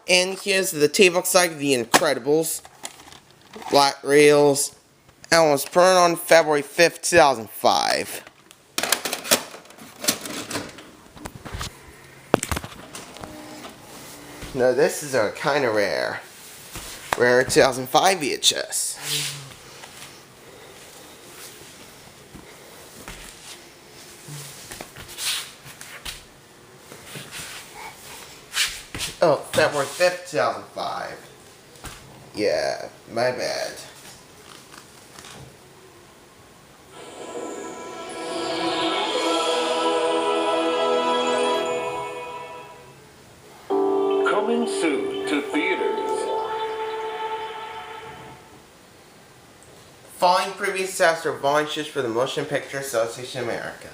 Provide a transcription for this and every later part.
And here's the table side of The Incredibles. Black Rails. And was printed on February 5th, 2005. Now this is a kind of rare 2005 VHS. Oh, February 5th, 2005. Yeah, my bad. Coming soon to theaters. Following previous stats are volunteers for the Motion Picture Association of America.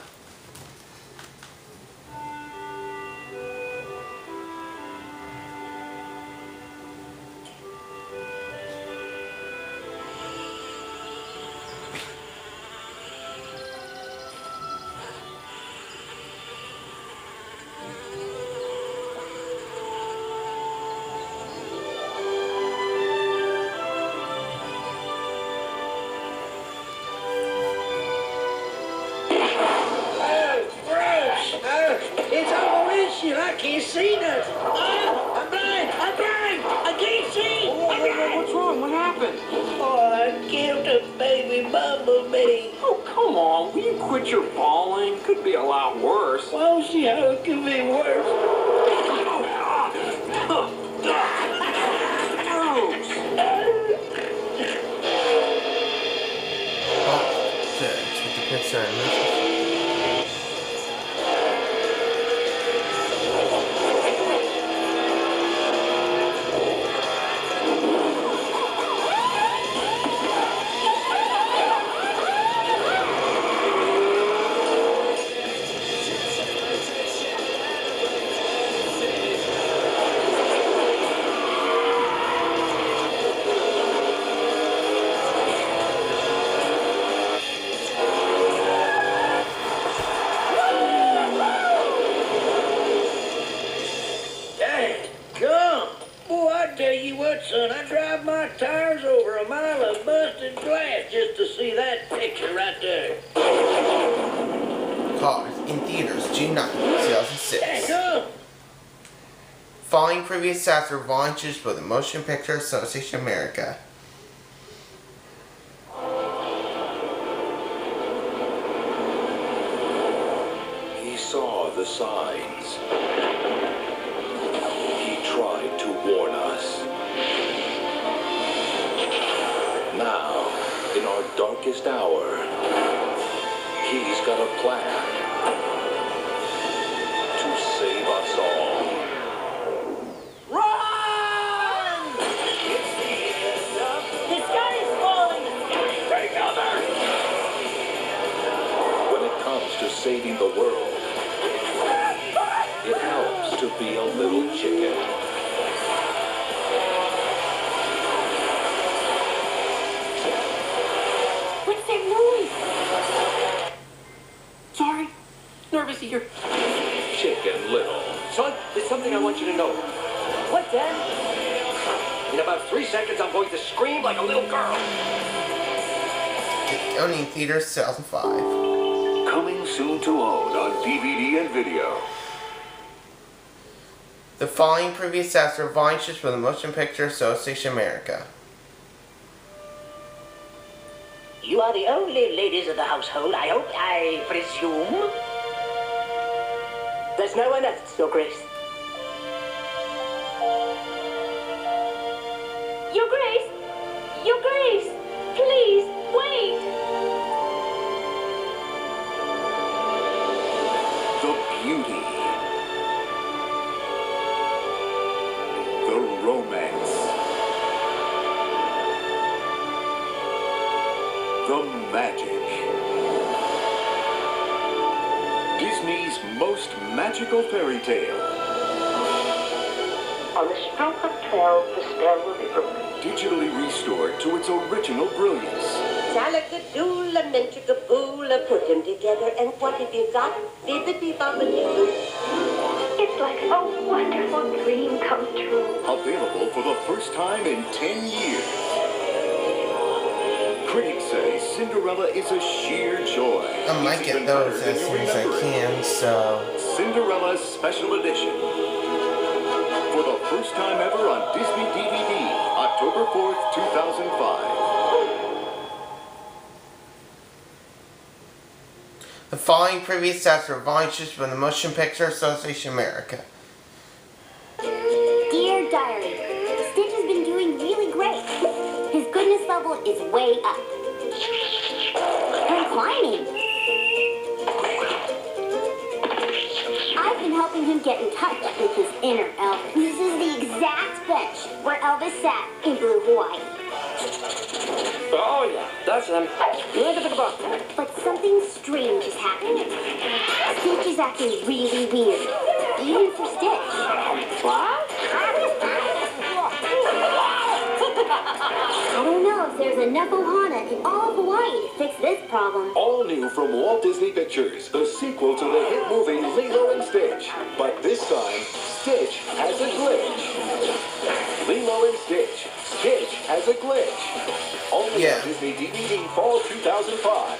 It's all windshield. I can't see nothing. I'm blind. I'm blind. I can't see. What's wrong? What happened? Oh, I killed a baby bumblebee. Oh, come on. Will you quit your bawling? Could be a lot worse. Oh, she it could be worse. Tell you what, son, I drive my tires over a mile of busted glass just to see that picture right there. Cars in theaters June 9, 2006. Hey, come. Following previous stats are volunteers for the Motion Picture Association of America. He saw the signs. He tried to warn us. Now, in our darkest hour, he's got a plan to save us all. Run! The sky is falling! Take cover! When it comes to saving the world, it helps to be a little chicken. What's that noise? Sorry. Nervous here. Chicken Little. Son, there's something I want you to know. What, Dad? In about 3 seconds, I'm going to scream like a little girl. Only in theaters 2005. Coming soon to own on DVD and video. The following previous stats are volunteers for the Motion Picture Association of America. You are the only ladies of the household, I presume. There's no one else, Your Grace. Your Grace! Your Grace! Please, wait! The beauty. The romance. The magic. Disney's most magical fairy tale. On the stroke of 12, the spell will be broken. Digitally restored to its original brilliance. Shalakadoola, menchikaboola, put them together, and what have you got? Bibbidi bobbidi. It's like a wonderful dream come true. Available for the first time in 10 years. Critics say Cinderella is a sheer joy. I might It's get even those better as than soon you as I remember it. can, so... Cinderella Special Edition. For the first time ever on Disney DVD, October 4th, 2005. The following previous stats were volunteers from the Motion Picture Association America. Dear Diary, Stitch has been doing really great. His goodness level is way up. And climbing. I've been helping him get in touch with his inner Elvis. This is the exact bench where Elvis sat in Blue Hawaii. Oh, yeah, that's him. Look at the book. But something strange is happening. Stitch is acting really weird, even for Stitch. What? I don't know if there's enough Ohana in all of Hawaii to fix this problem. All new from Walt Disney Pictures, the sequel to the hit movie Lilo and Stitch. But this time, Stitch has a glitch. Lilo and Stitch. Stitch has a glitch. Only Yeah. on Disney DVD Fall 2005.